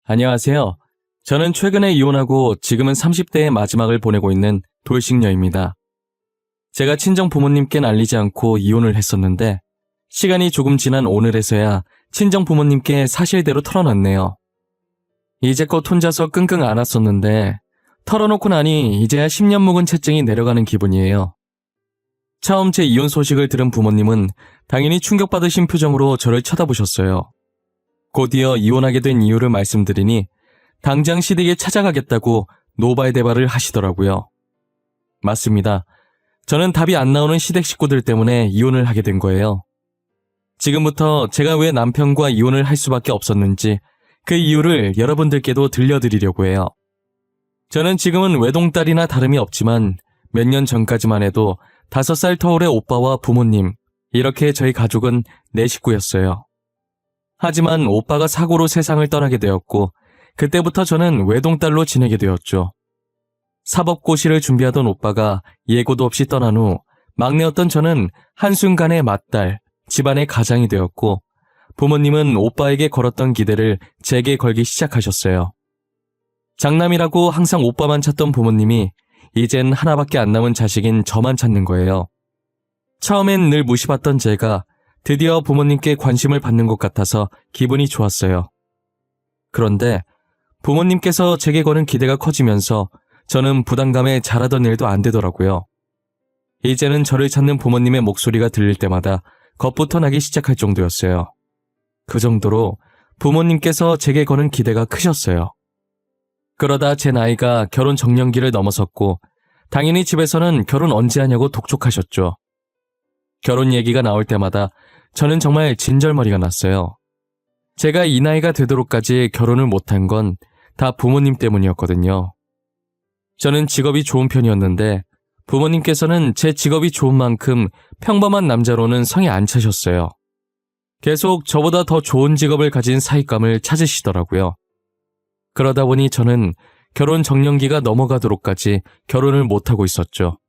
안녕하세요. 저는 최근에 이혼하고 지금은 30대의 마지막을 보내고 있는 돌싱녀입니다. 제가 친정 부모님께는 알리지 않고 이혼을 했었는데 시간이 조금 지난 오늘에서야 친정 부모님께 사실대로 털어놨네요. 이제껏 혼자서 끙끙 앓았었는데 털어놓고 나니 이제야 10년 묵은 채증이 내려가는 기분이에요. 처음 제 이혼 소식을 들은 부모님은 당연히 충격받으신 표정으로 저를 쳐다보셨어요. 곧이어 이혼하게 된 이유를 말씀드리니 당장 시댁에 찾아가겠다고 노발대발을 하시더라고요. 맞습니다. 저는 답이 안 나오는 시댁 식구들 때문에 이혼을 하게 된 거예요. 지금부터 제가 왜 남편과 이혼을 할 수밖에 없었는지 그 이유를 여러분들께도 들려드리려고 해요. 저는 지금은 외동딸이나 다름이 없지만 몇 년 전까지만 해도 5살 터울의 오빠와 부모님, 이렇게 저희 가족은 4식구였어요. 하지만 오빠가 사고로 세상을 떠나게 되었고 그때부터 저는 외동딸로 지내게 되었죠. 사법고시를 준비하던 오빠가 예고도 없이 떠난 후 막내였던 저는 한순간에 맏딸, 집안의 가장이 되었고 부모님은 오빠에게 걸었던 기대를 제게 걸기 시작하셨어요. 장남이라고 항상 오빠만 찾던 부모님이 이젠 하나밖에 안 남은 자식인 저만 찾는 거예요. 처음엔 늘 무시받던 제가 드디어 부모님께 관심을 받는 것 같아서 기분이 좋았어요. 그런데 부모님께서 제게 거는 기대가 커지면서 저는 부담감에 잘하던 일도 안 되더라고요. 이제는 저를 찾는 부모님의 목소리가 들릴 때마다 겁부터 나기 시작할 정도였어요. 그 정도로 부모님께서 제게 거는 기대가 크셨어요. 그러다 제 나이가 결혼 적령기를 넘어섰고 당연히 집에서는 결혼 언제 하냐고 독촉하셨죠. 결혼 얘기가 나올 때마다 저는 정말 진절머리가 났어요. 제가 이 나이가 되도록까지 결혼을 못한 건 다 부모님 때문이었거든요. 저는 직업이 좋은 편이었는데 부모님께서는 제 직업이 좋은 만큼 평범한 남자로는 성에 안 차셨어요. 계속 저보다 더 좋은 직업을 가진 사익감을 찾으시더라고요. 그러다 보니 저는 결혼 적령기가 넘어가도록까지 결혼을 못하고 있었죠.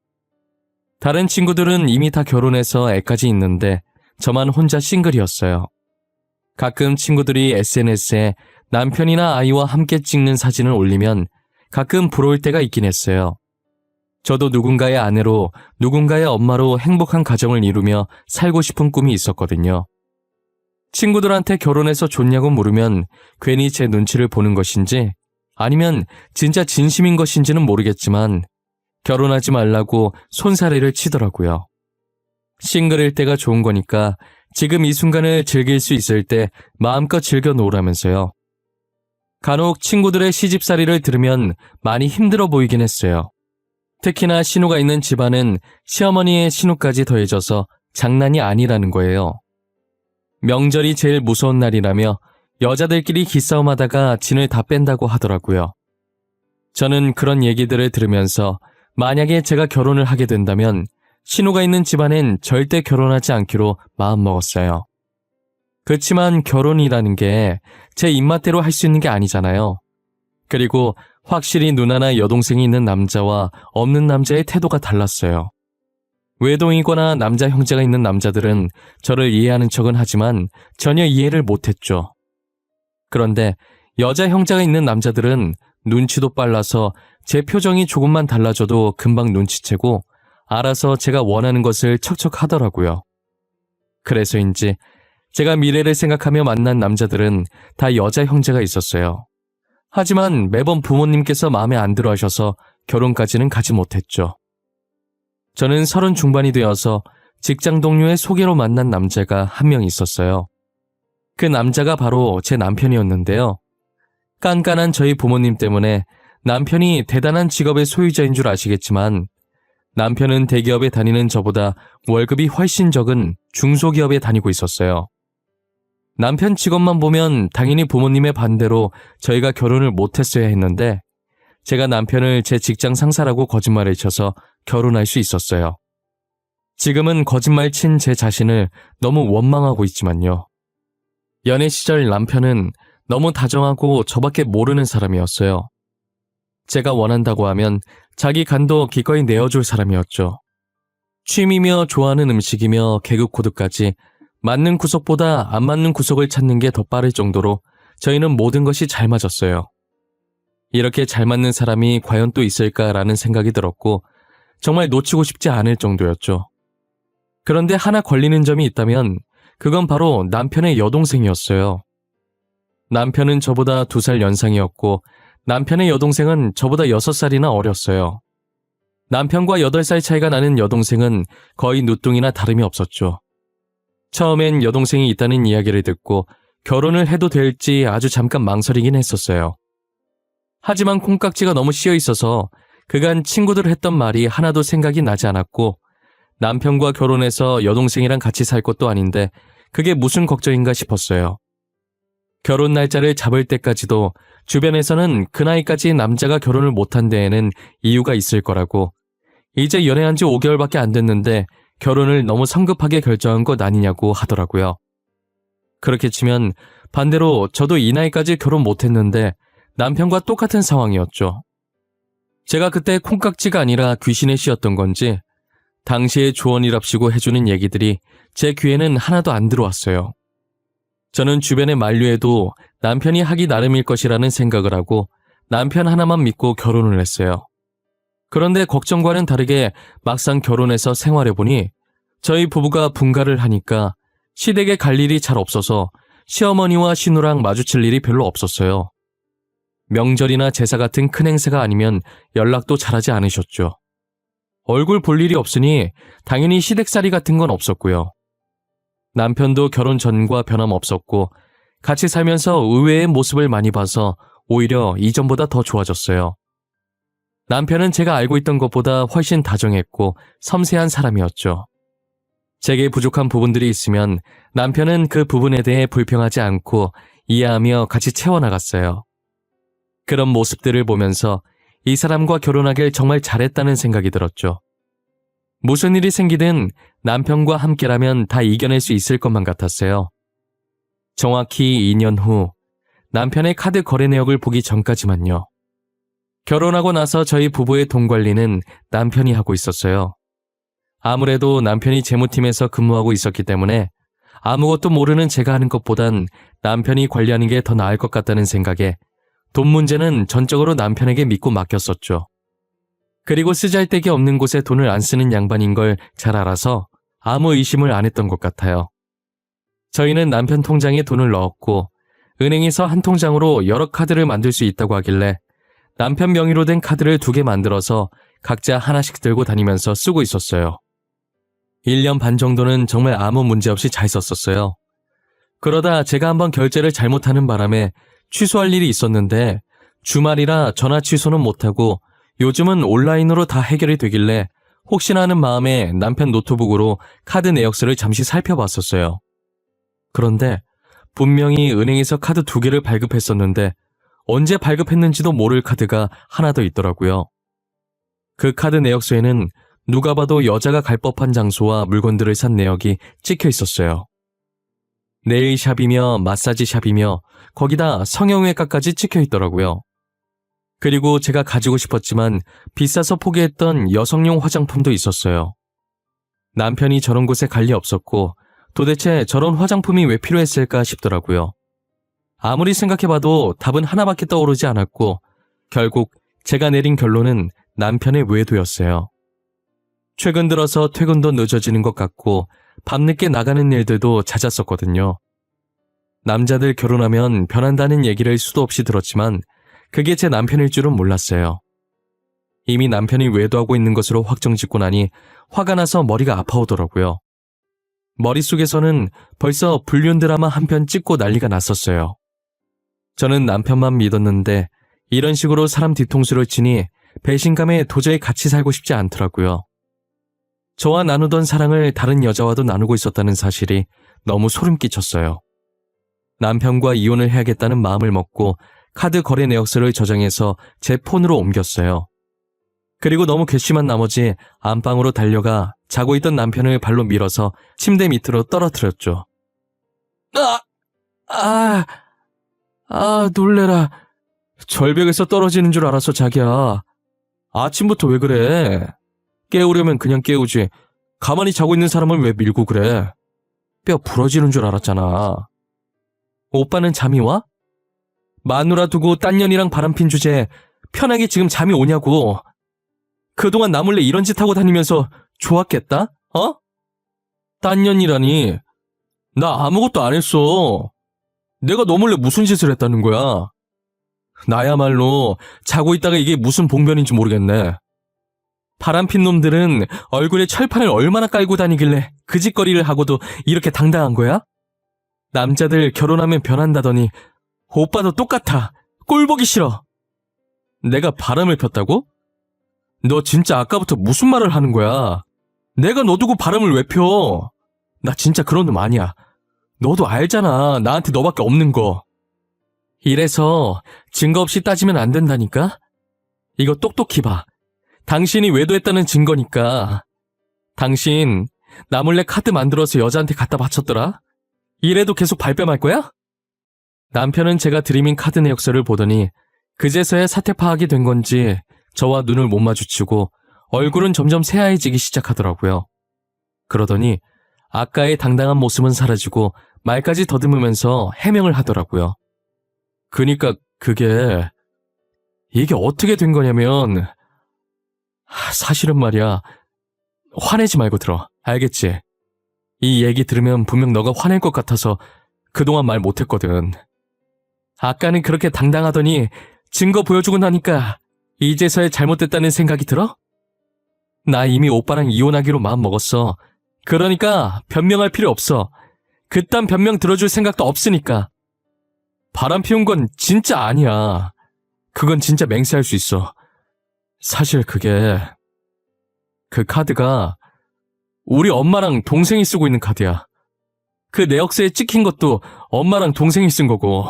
다른 친구들은 이미 다 결혼해서 애까지 있는데 저만 혼자 싱글이었어요. 가끔 친구들이 SNS에 남편이나 아이와 함께 찍는 사진을 올리면 가끔 부러울 때가 있긴 했어요. 저도 누군가의 아내로 누군가의 엄마로 행복한 가정을 이루며 살고 싶은 꿈이 있었거든요. 친구들한테 결혼해서 좋냐고 물으면 괜히 제 눈치를 보는 것인지 아니면 진짜 진심인 것인지는 모르겠지만 결혼하지 말라고 손사래를 치더라고요. 싱글일 때가 좋은 거니까 지금 이 순간을 즐길 수 있을 때 마음껏 즐겨 놓으라면서요. 간혹 친구들의 시집살이를 들으면 많이 힘들어 보이긴 했어요. 특히나 신우가 있는 집안은 시어머니의 신우까지 더해져서 장난이 아니라는 거예요. 명절이 제일 무서운 날이라며 여자들끼리 기싸움하다가 진을 다 뺀다고 하더라고요. 저는 그런 얘기들을 들으면서 만약에 제가 결혼을 하게 된다면 신우가 있는 집안엔 절대 결혼하지 않기로 마음먹었어요. 그렇지만 결혼이라는 게 제 입맛대로 할 수 있는 게 아니잖아요. 그리고 확실히 누나나 여동생이 있는 남자와 없는 남자의 태도가 달랐어요. 외동이거나 남자 형제가 있는 남자들은 저를 이해하는 척은 하지만 전혀 이해를 못했죠. 그런데 여자 형제가 있는 남자들은 눈치도 빨라서 제 표정이 조금만 달라져도 금방 눈치채고 알아서 제가 원하는 것을 척척 하더라고요. 그래서인지 제가 미래를 생각하며 만난 남자들은 다 여자 형제가 있었어요. 하지만 매번 부모님께서 마음에 안 들어 하셔서 결혼까지는 가지 못했죠. 저는 30 중반이 되어서 직장 동료의 소개로 만난 남자가 한 명 있었어요. 그 남자가 바로 제 남편이었는데요. 깐깐한 저희 부모님 때문에 남편이 대단한 직업의 소유자인 줄 아시겠지만 남편은 대기업에 다니는 저보다 월급이 훨씬 적은 중소기업에 다니고 있었어요. 남편 직업만 보면 당연히 부모님의 반대로 저희가 결혼을 못했어야 했는데 제가 남편을 제 직장 상사라고 거짓말을 쳐서 결혼할 수 있었어요. 지금은 거짓말 친 제 자신을 너무 원망하고 있지만요. 연애 시절 남편은 너무 다정하고 저밖에 모르는 사람이었어요. 제가 원한다고 하면 자기 간도 기꺼이 내어줄 사람이었죠. 취미며 좋아하는 음식이며 개그 코드까지 맞는 구석보다 안 맞는 구석을 찾는 게 더 빠를 정도로 저희는 모든 것이 잘 맞았어요. 이렇게 잘 맞는 사람이 과연 또 있을까라는 생각이 들었고 정말 놓치고 싶지 않을 정도였죠. 그런데 하나 걸리는 점이 있다면 그건 바로 남편의 여동생이었어요. 남편은 저보다 2살 연상이었고 남편의 여동생은 저보다 6살이나 어렸어요. 남편과 8살 차이가 나는 여동생은 거의 누뚱이나 다름이 없었죠. 처음엔 여동생이 있다는 이야기를 듣고 결혼을 해도 될지 아주 잠깐 망설이긴 했었어요. 하지만 콩깍지가 너무 씌어 있어서 그간 친구들 했던 말이 하나도 생각이 나지 않았고 남편과 결혼해서 여동생이랑 같이 살 것도 아닌데 그게 무슨 걱정인가 싶었어요. 결혼 날짜를 잡을 때까지도 주변에서는 그 나이까지 남자가 결혼을 못한 데에는 이유가 있을 거라고, 이제 연애한 지 5개월밖에 안 됐는데 결혼을 너무 성급하게 결정한 것 아니냐고 하더라고요. 그렇게 치면 반대로 저도 이 나이까지 결혼 못했는데 남편과 똑같은 상황이었죠. 제가 그때 콩깍지가 아니라 귀신의 씨였던 건지 당시의 조언이랍시고 해주는 얘기들이 제 귀에는 하나도 안 들어왔어요. 저는 주변의 만류에도 남편이 하기 나름일 것이라는 생각을 하고 남편 하나만 믿고 결혼을 했어요. 그런데 걱정과는 다르게 막상 결혼해서 생활해보니 저희 부부가 분가를 하니까 시댁에 갈 일이 잘 없어서 시어머니와 시누랑 마주칠 일이 별로 없었어요. 명절이나 제사 같은 큰 행사가 아니면 연락도 잘하지 않으셨죠. 얼굴 볼 일이 없으니 당연히 시댁살이 같은 건 없었고요. 남편도 결혼 전과 변함없었고 같이 살면서 의외의 모습을 많이 봐서 오히려 이전보다 더 좋아졌어요. 남편은 제가 알고 있던 것보다 훨씬 다정했고 섬세한 사람이었죠. 제게 부족한 부분들이 있으면 남편은 그 부분에 대해 불평하지 않고 이해하며 같이 채워나갔어요. 그런 모습들을 보면서 이 사람과 결혼하길 정말 잘했다는 생각이 들었죠. 무슨 일이 생기든 남편과 함께라면 다 이겨낼 수 있을 것만 같았어요. 정확히 2년 후 남편의 카드 거래 내역을 보기 전까지만요. 결혼하고 나서 저희 부부의 돈 관리는 남편이 하고 있었어요. 아무래도 남편이 재무팀에서 근무하고 있었기 때문에 아무것도 모르는 제가 하는 것보단 남편이 관리하는 게 더 나을 것 같다는 생각에 돈 문제는 전적으로 남편에게 믿고 맡겼었죠. 그리고 쓰잘데기 없는 곳에 돈을 안 쓰는 양반인 걸 잘 알아서 아무 의심을 안 했던 것 같아요. 저희는 남편 통장에 돈을 넣었고 은행에서 한 통장으로 여러 카드를 만들 수 있다고 하길래 남편 명의로 된 카드를 2개 만들어서 각자 하나씩 들고 다니면서 쓰고 있었어요. 1년 반 정도는 정말 아무 문제 없이 잘 썼었어요. 그러다 제가 한번 결제를 잘못하는 바람에 취소할 일이 있었는데 주말이라 전화 취소는 못하고 요즘은 온라인으로 다 해결이 되길래 혹시나 하는 마음에 남편 노트북으로 카드 내역서를 잠시 살펴봤었어요. 그런데 분명히 은행에서 카드 2개를 발급했었는데 언제 발급했는지도 모를 카드가 하나 더 있더라고요. 그 카드 내역서에는 누가 봐도 여자가 갈 법한 장소와 물건들을 산 내역이 찍혀 있었어요. 네일샵이며 마사지샵이며 거기다 성형외과까지 찍혀 있더라고요. 그리고 제가 가지고 싶었지만 비싸서 포기했던 여성용 화장품도 있었어요. 남편이 저런 곳에 갈 리 없었고 도대체 저런 화장품이 왜 필요했을까 싶더라고요. 아무리 생각해봐도 답은 하나밖에 떠오르지 않았고 결국 제가 내린 결론은 남편의 외도였어요. 최근 들어서 퇴근도 늦어지는 것 같고 밤늦게 나가는 일들도 잦았었거든요. 남자들 결혼하면 변한다는 얘기를 수도 없이 들었지만 그게 제 남편일 줄은 몰랐어요. 이미 남편이 외도하고 있는 것으로 확정짓고 나니 화가 나서 머리가 아파오더라고요. 머릿속에서는 벌써 불륜 드라마 한 편 찍고 난리가 났었어요. 저는 남편만 믿었는데 이런 식으로 사람 뒤통수를 치니 배신감에 도저히 같이 살고 싶지 않더라고요. 저와 나누던 사랑을 다른 여자와도 나누고 있었다는 사실이 너무 소름 끼쳤어요. 남편과 이혼을 해야겠다는 마음을 먹고 카드 거래 내역서를 저장해서 제 폰으로 옮겼어요. 그리고 너무 괘씸한 나머지 안방으로 달려가 자고 있던 남편을 발로 밀어서 침대 밑으로 떨어뜨렸죠. 놀래라. 절벽에서 떨어지는 줄 알았어, 자기야. 아침부터 왜 그래? 깨우려면 그냥 깨우지. 가만히 자고 있는 사람을 왜 밀고 그래? 뼈 부러지는 줄 알았잖아. 오빠는 잠이 와? 마누라 두고 딴 년이랑 바람핀 주제에 편하게 지금 잠이 오냐고. 그동안 나 몰래 이런 짓 하고 다니면서 좋았겠다? 어? 딴 년이라니. 나 아무것도 안 했어. 내가 너 몰래 무슨 짓을 했다는 거야? 나야말로 자고 있다가 이게 무슨 봉변인지 모르겠네. 바람핀 놈들은 얼굴에 철판을 얼마나 깔고 다니길래 그 짓거리를 하고도 이렇게 당당한 거야? 남자들 결혼하면 변한다더니 오빠도 똑같아. 꼴 보기 싫어. 내가 바람을 폈다고? 너 진짜 아까부터 무슨 말을 하는 거야? 내가 너 두고 바람을 왜 펴? 나 진짜 그런 놈 아니야. 너도 알잖아. 나한테 너밖에 없는 거. 이래서 증거 없이 따지면 안 된다니까? 이거 똑똑히 봐. 당신이 외도했다는 증거니까. 당신 나 몰래 카드 만들어서 여자한테 갖다 바쳤더라? 이래도 계속 발뺌할 거야? 남편은 제가 드리민 카드 내역서를 보더니 그제서야 사태 파악이 된 건지 저와 눈을 못 마주치고 얼굴은 점점 새하얘지기 시작하더라고요. 그러더니 아까의 당당한 모습은 사라지고 말까지 더듬으면서 해명을 하더라고요. 그니까 이게 어떻게 된 거냐면 사실은 말이야. 화내지 말고 들어. 알겠지? 이 얘기 들으면 분명 너가 화낼 것 같아서 그동안 말 못했거든. 아까는 그렇게 당당하더니 증거 보여주고 나니까 이제서야 잘못됐다는 생각이 들어? 나 이미 오빠랑 이혼하기로 마음 먹었어. 그러니까 변명할 필요 없어. 그딴 변명 들어줄 생각도 없으니까. 바람 피운 건 진짜 아니야. 그건 진짜 맹세할 수 있어. 사실 그 카드가 우리 엄마랑 동생이 쓰고 있는 카드야. 그 내역서에 찍힌 것도 엄마랑 동생이 쓴 거고.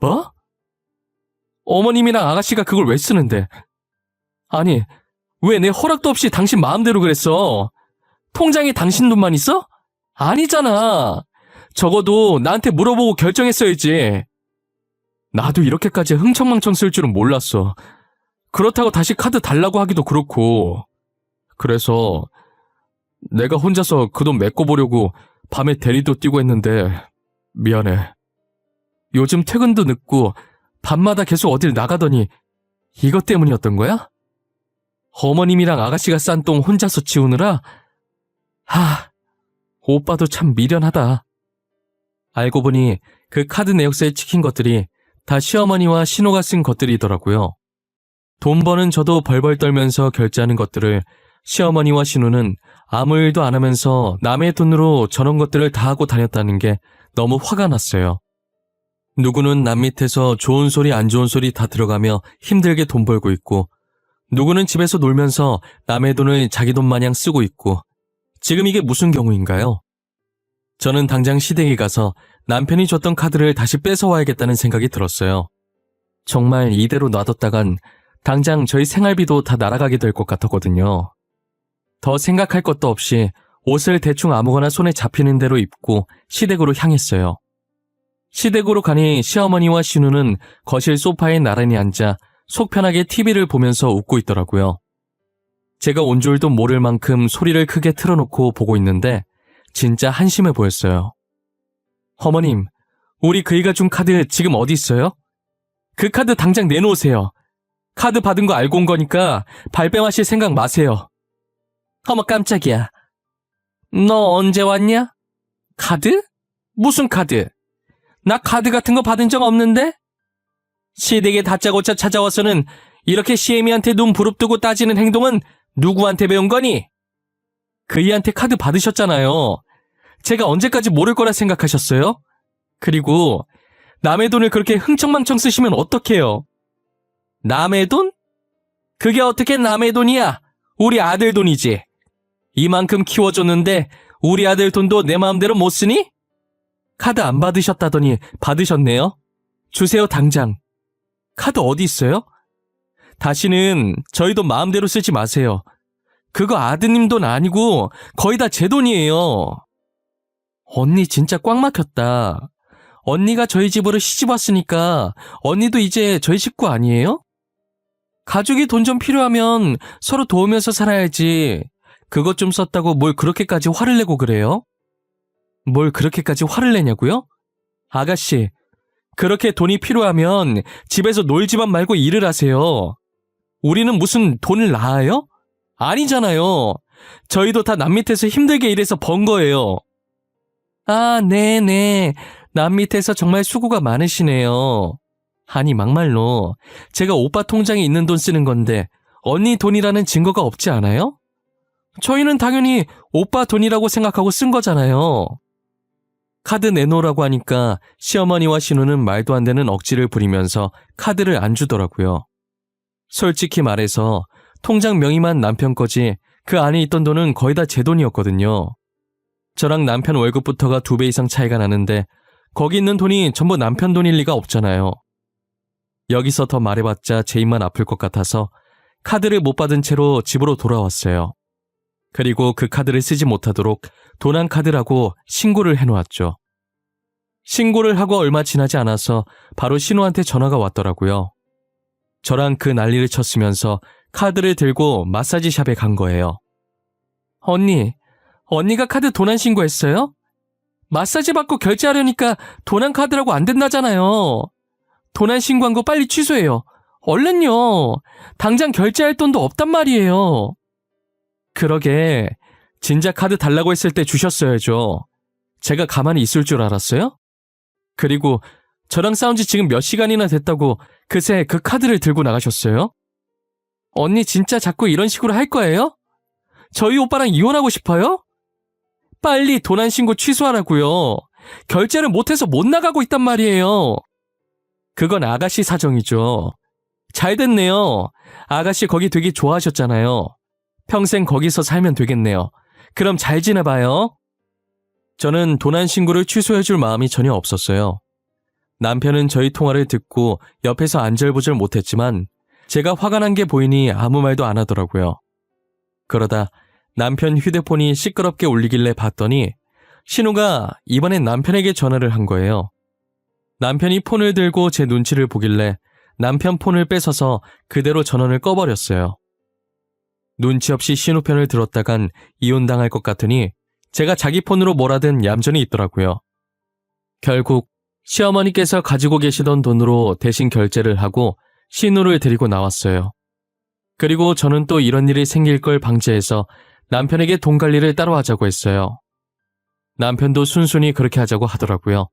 뭐? 어머님이랑 아가씨가 그걸 왜 쓰는데? 아니, 왜 내 허락도 없이 당신 마음대로 그랬어? 통장에 당신 돈만 있어? 아니잖아. 적어도 나한테 물어보고 결정했어야지. 나도 이렇게까지 흥청망청 쓸 줄은 몰랐어. 그렇다고 다시 카드 달라고 하기도 그렇고. 그래서 내가 혼자서 그 돈 메꿔보려고 밤에 대리도 뛰고 했는데 미안해. 요즘 퇴근도 늦고 밤마다 계속 어딜 나가더니 이것 때문이었던 거야? 어머님이랑 아가씨가 싼 똥 혼자서 치우느라? 오빠도 참 미련하다. 알고 보니 그 카드 내역서에 찍힌 것들이 다 시어머니와 신호가 쓴 것들이더라고요. 돈 버는 저도 벌벌 떨면서 결제하는 것들을 시어머니와 신우는 아무 일도 안 하면서 남의 돈으로 저런 것들을 다 하고 다녔다는 게 너무 화가 났어요. 누구는 남 밑에서 좋은 소리 안 좋은 소리 다 들어가며 힘들게 돈 벌고 있고, 누구는 집에서 놀면서 남의 돈을 자기 돈 마냥 쓰고 있고, 지금 이게 무슨 경우인가요? 저는 당장 시댁에 가서 남편이 줬던 카드를 다시 뺏어와야겠다는 생각이 들었어요. 정말 이대로 놔뒀다간 당장 저희 생활비도 다 날아가게 될 것 같았거든요. 더 생각할 것도 없이 옷을 대충 아무거나 손에 잡히는 대로 입고 시댁으로 향했어요. 시댁으로 가니 시어머니와 신우는 거실 소파에 나란히 앉아 속 편하게 TV를 보면서 웃고 있더라고요. 제가 온 줄도 모를 만큼 소리를 크게 틀어놓고 보고 있는데 진짜 한심해 보였어요. 어머님, 우리 그이가 준 카드 지금 어디 있어요? 그 카드 당장 내놓으세요. 카드 받은 거 알고 온 거니까 발뺌하실 생각 마세요. 어머 깜짝이야. 너 언제 왔냐? 카드? 무슨 카드? 나 카드 같은 거 받은 적 없는데? 시댁에 다짜고짜 찾아와서는 이렇게 시애미한테 눈 부릅뜨고 따지는 행동은 누구한테 배운 거니? 그이한테 카드 받으셨잖아요. 제가 언제까지 모를 거라 생각하셨어요? 그리고 남의 돈을 그렇게 흥청망청 쓰시면 어떡해요? 남의 돈? 그게 어떻게 남의 돈이야? 우리 아들 돈이지. 이만큼 키워줬는데 우리 아들 돈도 내 마음대로 못 쓰니? 카드 안 받으셨다더니 받으셨네요. 주세요 당장. 카드 어디 있어요? 다시는 저희 돈 마음대로 쓰지 마세요. 그거 아드님 돈 아니고 거의 다 제 돈이에요. 언니 진짜 꽉 막혔다. 언니가 저희 집으로 시집 왔으니까 언니도 이제 저희 식구 아니에요? 가족이 돈 좀 필요하면 서로 도우면서 살아야지. 그것 좀 썼다고 뭘 그렇게까지 화를 내고 그래요? 뭘 그렇게까지 화를 내냐고요? 아가씨, 그렇게 돈이 필요하면 집에서 놀지만 말고 일을 하세요. 우리는 무슨 돈을 낳아요? 아니잖아요. 저희도 다 남 밑에서 힘들게 일해서 번 거예요. 아, 네네. 남 밑에서 정말 수고가 많으시네요. 아니, 막말로 제가 오빠 통장에 있는 돈 쓰는 건데 언니 돈이라는 증거가 없지 않아요? 저희는 당연히 오빠 돈이라고 생각하고 쓴 거잖아요. 카드 내놓으라고 하니까 시어머니와 신우는 말도 안 되는 억지를 부리면서 카드를 안 주더라고요. 솔직히 말해서 통장 명의만 남편 거지 그 안에 있던 돈은 거의 다 제 돈이었거든요. 저랑 남편 월급부터가 2배 이상 차이가 나는데 거기 있는 돈이 전부 남편 돈일 리가 없잖아요. 여기서 더 말해봤자 제 입만 아플 것 같아서 카드를 못 받은 채로 집으로 돌아왔어요. 그리고 그 카드를 쓰지 못하도록 도난 카드라고 신고를 해놓았죠. 신고를 하고 얼마 지나지 않아서 바로 신우한테 전화가 왔더라고요. 저랑 그 난리를 쳤으면서 카드를 들고 마사지샵에 간 거예요. 언니가 카드 도난 신고했어요? 마사지 받고 결제하려니까 도난 카드라고 안 된다잖아요. 도난 신고한 거 빨리 취소해요. 얼른요. 당장 결제할 돈도 없단 말이에요. 그러게, 진작 카드 달라고 했을 때 주셨어야죠. 제가 가만히 있을 줄 알았어요? 그리고 저랑 싸운 지 지금 몇 시간이나 됐다고 그새 그 카드를 들고 나가셨어요? 언니 진짜 자꾸 이런 식으로 할 거예요? 저희 오빠랑 이혼하고 싶어요? 빨리 도난 신고 취소하라고요. 결제를 못해서 못 나가고 있단 말이에요. 그건 아가씨 사정이죠. 잘 됐네요. 아가씨 거기 되게 좋아하셨잖아요. 평생 거기서 살면 되겠네요. 그럼 잘 지내봐요. 저는 도난 신고를 취소해줄 마음이 전혀 없었어요. 남편은 저희 통화를 듣고 옆에서 안절부절 못했지만 제가 화가 난 게 보이니 아무 말도 안 하더라고요. 그러다 남편 휴대폰이 시끄럽게 울리길래 봤더니 신우가 이번엔 남편에게 전화를 한 거예요. 남편이 폰을 들고 제 눈치를 보길래 남편 폰을 뺏어서 그대로 전원을 꺼버렸어요. 눈치 없이 신우 편을 들었다간 이혼당할 것 같으니 제가 자기 폰으로 뭐라든 얌전히 있더라고요. 결국 시어머니께서 가지고 계시던 돈으로 대신 결제를 하고 신우를 데리고 나왔어요. 그리고 저는 또 이런 일이 생길 걸 방지해서 남편에게 돈 관리를 따로 하자고 했어요. 남편도 순순히 그렇게 하자고 하더라고요.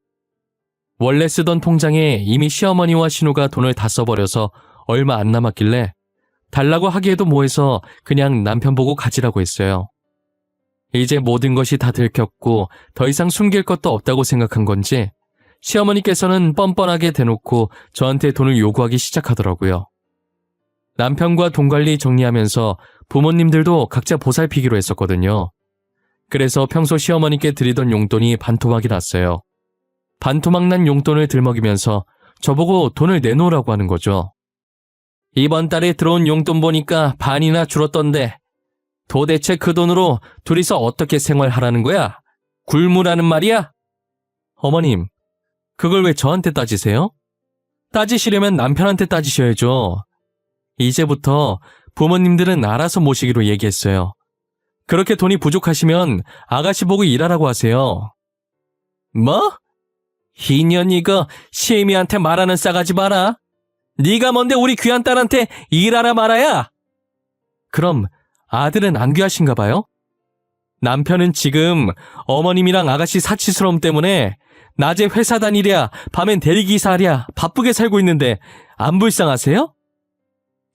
원래 쓰던 통장에 이미 시어머니와 신우가 돈을 다 써버려서 얼마 안 남았길래 달라고 하기에도 뭐해서 그냥 남편 보고 가지라고 했어요. 이제 모든 것이 다 들켰고 더 이상 숨길 것도 없다고 생각한 건지 시어머니께서는 뻔뻔하게 대놓고 저한테 돈을 요구하기 시작하더라고요. 남편과 돈 관리 정리하면서 부모님들도 각자 보살피기로 했었거든요. 그래서 평소 시어머니께 드리던 용돈이 반토막이 났어요. 반토막 난 용돈을 들먹이면서 저보고 돈을 내놓으라고 하는 거죠. 이번 달에 들어온 용돈 보니까 반이나 줄었던데 도대체 그 돈으로 둘이서 어떻게 생활하라는 거야? 굶으라는 말이야? 어머님, 그걸 왜 저한테 따지세요? 따지시려면 남편한테 따지셔야죠. 이제부터 부모님들은 알아서 모시기로 얘기했어요. 그렇게 돈이 부족하시면 아가씨 보고 일하라고 하세요. 뭐? 이년 이거 시애미한테 말하는 싸가지 마라. 네가 뭔데 우리 귀한 딸한테 일하라 말아야? 그럼 아들은 안 귀하신가 봐요? 남편은 지금 어머님이랑 아가씨 사치스러움 때문에 낮에 회사 다니랴 밤엔 대리기사 하랴 바쁘게 살고 있는데 안 불쌍하세요?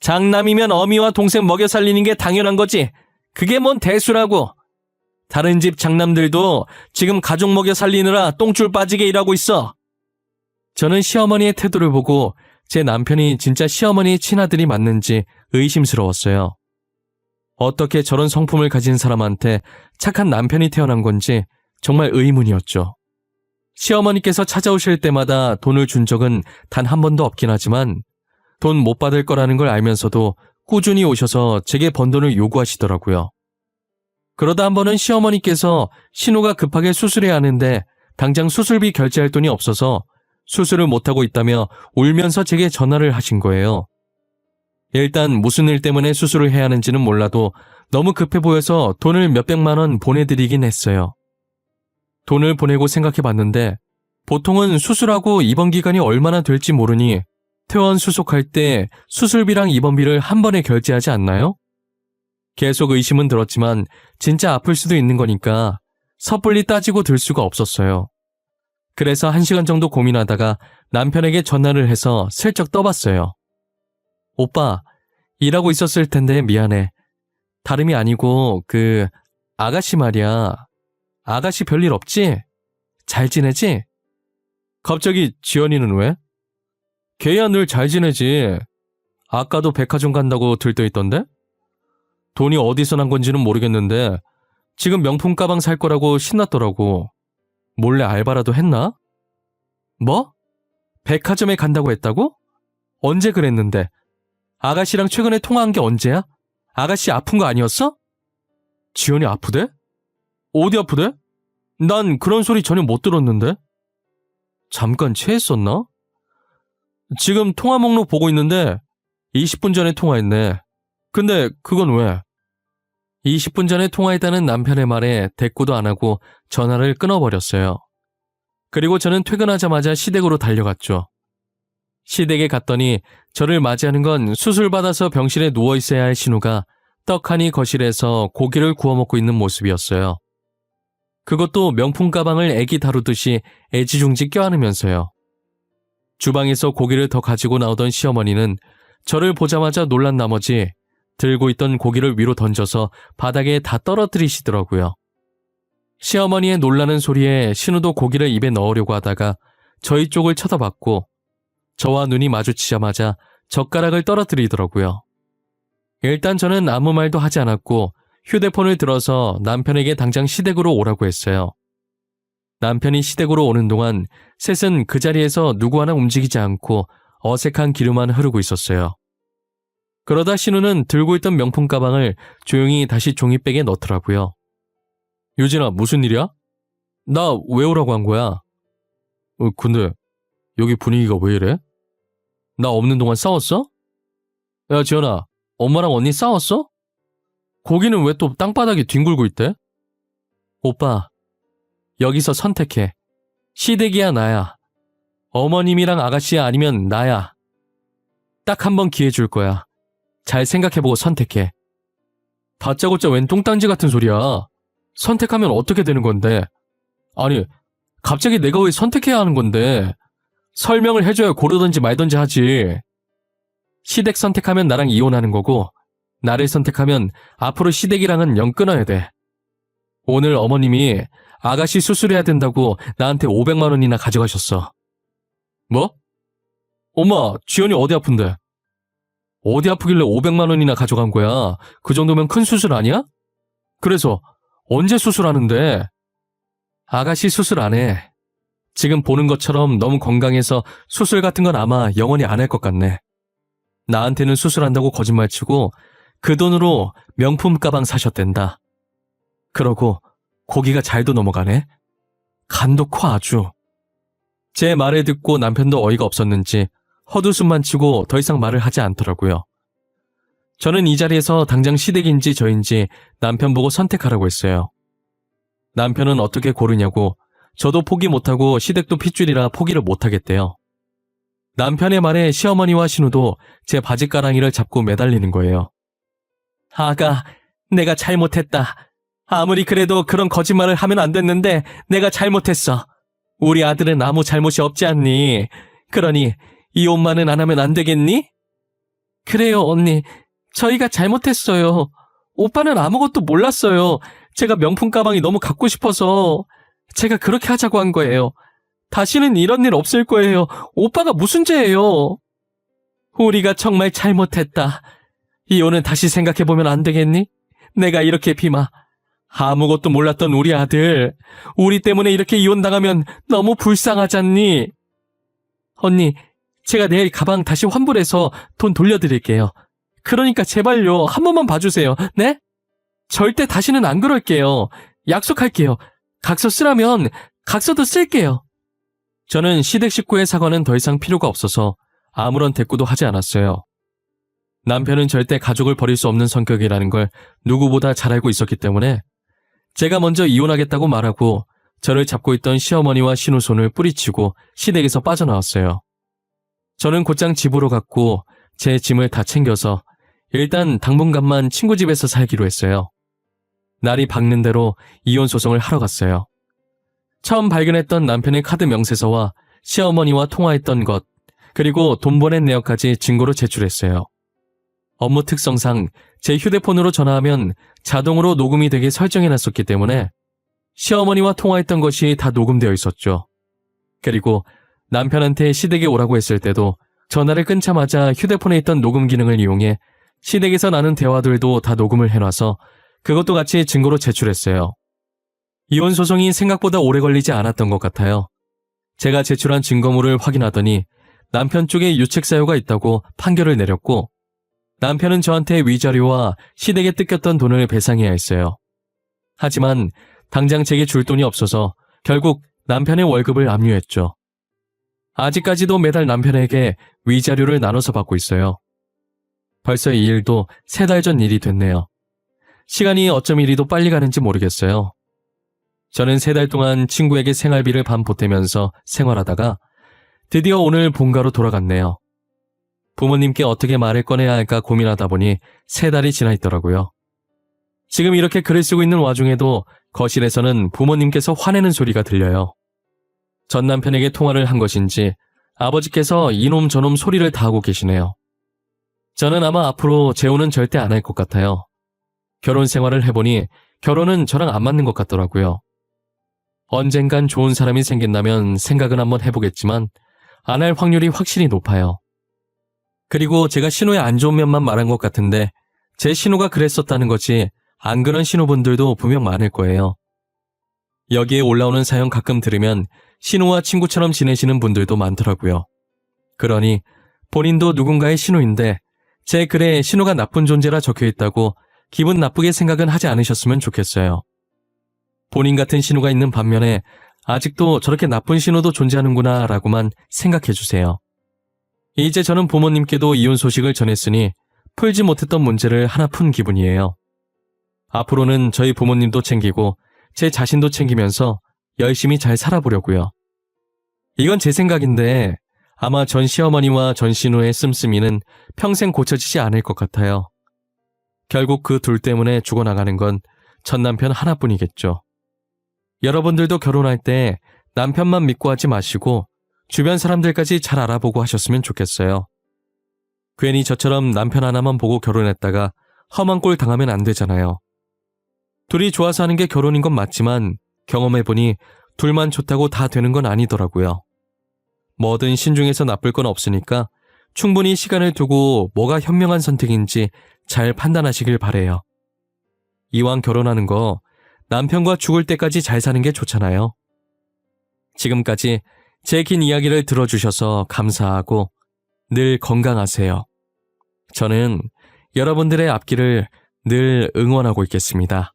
장남이면 어미와 동생 먹여 살리는 게 당연한 거지. 그게 뭔 대수라고. 다른 집 장남들도 지금 가족 먹여 살리느라 똥줄 빠지게 일하고 있어. 저는 시어머니의 태도를 보고 제 남편이 진짜 시어머니의 친아들이 맞는지 의심스러웠어요. 어떻게 저런 성품을 가진 사람한테 착한 남편이 태어난 건지 정말 의문이었죠. 시어머니께서 찾아오실 때마다 돈을 준 적은 단 한 번도 없긴 하지만 돈 못 받을 거라는 걸 알면서도 꾸준히 오셔서 제게 번 돈을 요구하시더라고요. 그러다 한 번은 시어머니께서 신우가 급하게 수술해야 하는데 당장 수술비 결제할 돈이 없어서 수술을 못하고 있다며 울면서 제게 전화를 하신 거예요. 일단 무슨 일 때문에 수술을 해야 하는지는 몰라도 너무 급해 보여서 돈을 몇백만 원 보내드리긴 했어요. 돈을 보내고 생각해봤는데 보통은 수술하고 입원 기간이 얼마나 될지 모르니 퇴원 수속할 때 수술비랑 입원비를 한 번에 결제하지 않나요? 계속 의심은 들었지만 진짜 아플 수도 있는 거니까 섣불리 따지고 들 수가 없었어요. 그래서 1시간 정도 고민하다가 남편에게 전화를 해서 슬쩍 떠봤어요. 오빠, 일하고 있었을 텐데 미안해. 다름이 아니고 아가씨 말이야. 아가씨 별일 없지? 잘 지내지? 갑자기 지연이는 왜? 걔야 늘 잘 지내지. 아까도 백화점 간다고 들떠있던데? 돈이 어디서 난 건지는 모르겠는데 지금 명품 가방 살 거라고 신났더라고. 몰래 알바라도 했나? 뭐? 백화점에 간다고 했다고? 언제 그랬는데? 아가씨랑 최근에 통화한 게 언제야? 아가씨 아픈 거 아니었어? 지연이 아프대? 어디 아프대? 난 그런 소리 전혀 못 들었는데. 잠깐 체했었나? 지금 통화 목록 보고 있는데 20분 전에 통화했네. 근데 그건 왜? 20분 전에 통화했다는 남편의 말에 대꾸도 안 하고 전화를 끊어버렸어요. 그리고 저는 퇴근하자마자 시댁으로 달려갔죠. 시댁에 갔더니 저를 맞이하는 건 수술받아서 병실에 누워있어야 할 신우가 떡하니 거실에서 고기를 구워 먹고 있는 모습이었어요. 그것도 명품 가방을 애기 다루듯이 애지중지 껴안으면서요. 주방에서 고기를 더 가지고 나오던 시어머니는 저를 보자마자 놀란 나머지 들고 있던 고기를 위로 던져서 바닥에 다 떨어뜨리시더라고요. 시어머니의 놀라는 소리에 신우도 고기를 입에 넣으려고 하다가 저희 쪽을 쳐다봤고 저와 눈이 마주치자마자 젓가락을 떨어뜨리더라고요. 일단 저는 아무 말도 하지 않았고 휴대폰을 들어서 남편에게 당장 시댁으로 오라고 했어요. 남편이 시댁으로 오는 동안 셋은 그 자리에서 누구 하나 움직이지 않고 어색한 기류만 흐르고 있었어요. 그러다 신우는 들고 있던 명품 가방을 조용히 다시 종이백에 넣더라고요. 유진아, 무슨 일이야? 나 왜 오라고 한 거야? 근데 여기 분위기가 왜 이래? 나 없는 동안 싸웠어? 야, 지연아, 엄마랑 언니 싸웠어? 고기는 왜 또 땅바닥에 뒹굴고 있대? 오빠, 여기서 선택해. 시댁이야, 나야. 어머님이랑 아가씨야, 아니면 나야. 딱 한 번 기회 줄 거야. 잘 생각해보고 선택해. 다짜고짜 웬 똥딴지 같은 소리야. 선택하면 어떻게 되는 건데? 아니, 갑자기 내가 왜 선택해야 하는 건데? 설명을 해줘야 고르든지 말든지 하지. 시댁 선택하면 나랑 이혼하는 거고 나를 선택하면 앞으로 시댁이랑은 영 끊어야 돼. 오늘 어머님이 아가씨 수술해야 된다고 나한테 500만 원이나 가져가셨어. 뭐? 엄마, 지연이 어디 아픈데? 어디 아프길래 500만 원이나 가져간 거야? 그 정도면 큰 수술 아니야? 그래서 언제 수술하는데? 아가씨 수술 안 해. 지금 보는 것처럼 너무 건강해서 수술 같은 건 아마 영원히 안 할 것 같네. 나한테는 수술한다고 거짓말치고 그 돈으로 명품 가방 사셨댄다. 그러고 고기가 잘도 넘어가네. 간도 커 아주. 제 말을 듣고 남편도 어이가 없었는지 헛웃음만 치고 더 이상 말을 하지 않더라고요. 저는 이 자리에서 당장 시댁인지 저인지 남편 보고 선택하라고 했어요. 남편은 어떻게 고르냐고 저도 포기 못하고 시댁도 핏줄이라 포기를 못하겠대요. 남편의 말에 시어머니와 신우도 제 바지가랑이를 잡고 매달리는 거예요. 아가, 내가 잘못했다. 아무리 그래도 그런 거짓말을 하면 안 됐는데 내가 잘못했어. 우리 아들은 아무 잘못이 없지 않니? 그러니 이혼만은 안 하면 안 되겠니? 그래요, 언니. 저희가 잘못했어요. 오빠는 아무것도 몰랐어요. 제가 명품 가방이 너무 갖고 싶어서 제가 그렇게 하자고 한 거예요. 다시는 이런 일 없을 거예요. 오빠가 무슨 죄예요? 우리가 정말 잘못했다. 이혼은 다시 생각해보면 안 되겠니? 내가 이렇게 비마. 아무것도 몰랐던 우리 아들. 우리 때문에 이렇게 이혼당하면 너무 불쌍하잖니? 언니, 제가 내일 가방 다시 환불해서 돈 돌려드릴게요. 그러니까 제발요. 한 번만 봐주세요. 네? 절대 다시는 안 그럴게요. 약속할게요. 각서 쓰라면 각서도 쓸게요. 저는 시댁 식구의 사과는 더 이상 필요가 없어서 아무런 대꾸도 하지 않았어요. 남편은 절대 가족을 버릴 수 없는 성격이라는 걸 누구보다 잘 알고 있었기 때문에 제가 먼저 이혼하겠다고 말하고 저를 잡고 있던 시어머니와 신우손을 뿌리치고 시댁에서 빠져나왔어요. 저는 곧장 집으로 갔고 제 짐을 다 챙겨서 일단 당분간만 친구 집에서 살기로 했어요. 날이 밝는 대로 이혼 소송을 하러 갔어요. 처음 발견했던 남편의 카드 명세서와 시어머니와 통화했던 것, 그리고 돈 보낸 내역까지 증거로 제출했어요. 업무 특성상 제 휴대폰으로 전화하면 자동으로 녹음이 되게 설정해놨었기 때문에 시어머니와 통화했던 것이 다 녹음되어 있었죠. 그리고 남편한테 시댁에 오라고 했을 때도 전화를 끊자마자 휴대폰에 있던 녹음 기능을 이용해 시댁에서 나눈 대화들도 다 녹음을 해놔서 그것도 같이 증거로 제출했어요. 이혼 소송이 생각보다 오래 걸리지 않았던 것 같아요. 제가 제출한 증거물을 확인하더니 남편 쪽에 유책 사유가 있다고 판결을 내렸고 남편은 저한테 위자료와 시댁에 뜯겼던 돈을 배상해야 했어요. 하지만 당장 제게 줄 돈이 없어서 결국 남편의 월급을 압류했죠. 아직까지도 매달 남편에게 위자료를 나눠서 받고 있어요. 벌써 이 일도 3달 전 일이 됐네요. 시간이 어쩜 이리도 빨리 가는지 모르겠어요. 저는 3달 동안 친구에게 생활비를 반 보태면서 생활하다가 드디어 오늘 본가로 돌아갔네요. 부모님께 어떻게 말을 꺼내야 할까 고민하다 보니 3달이 지나 있더라고요. 지금 이렇게 글을 쓰고 있는 와중에도 거실에서는 부모님께서 화내는 소리가 들려요. 전 남편에게 통화를 한 것인지 아버지께서 이놈 저놈 소리를 다 하고 계시네요. 저는 아마 앞으로 재혼은 절대 안 할 것 같아요. 결혼 생활을 해보니 결혼은 저랑 안 맞는 것 같더라고요. 언젠간 좋은 사람이 생긴다면 생각은 한번 해보겠지만 안 할 확률이 확실히 높아요. 그리고 제가 신우의 안 좋은 면만 말한 것 같은데 제 신우가 그랬었다는 거지 안 그런 신우분들도 분명 많을 거예요. 여기에 올라오는 사연 가끔 들으면 신우와 친구처럼 지내시는 분들도 많더라고요. 그러니 본인도 누군가의 신우인데 제 글에 신우가 나쁜 존재라 적혀있다고 기분 나쁘게 생각은 하지 않으셨으면 좋겠어요. 본인 같은 신우가 있는 반면에 아직도 저렇게 나쁜 신우도 존재하는구나 라고만 생각해주세요. 이제 저는 부모님께도 이혼 소식을 전했으니 풀지 못했던 문제를 하나 푼 기분이에요. 앞으로는 저희 부모님도 챙기고 제 자신도 챙기면서 열심히 잘 살아보려고요. 이건 제 생각인데 아마 전 시어머니와 전 신우의 씀씀이는 평생 고쳐지지 않을 것 같아요. 결국 그 둘 때문에 죽어나가는 건 전 남편 하나뿐이겠죠. 여러분들도 결혼할 때 남편만 믿고 하지 마시고 주변 사람들까지 잘 알아보고 하셨으면 좋겠어요. 괜히 저처럼 남편 하나만 보고 결혼했다가 험한 꼴 당하면 안 되잖아요. 둘이 좋아서 하는 게 결혼인 건 맞지만 경험해보니 둘만 좋다고 다 되는 건 아니더라고요. 뭐든 신중해서 나쁠 건 없으니까 충분히 시간을 두고 뭐가 현명한 선택인지 잘 판단하시길 바래요. 이왕 결혼하는 거 남편과 죽을 때까지 잘 사는 게 좋잖아요. 지금까지 제 긴 이야기를 들어주셔서 감사하고 늘 건강하세요. 저는 여러분들의 앞길을 늘 응원하고 있겠습니다.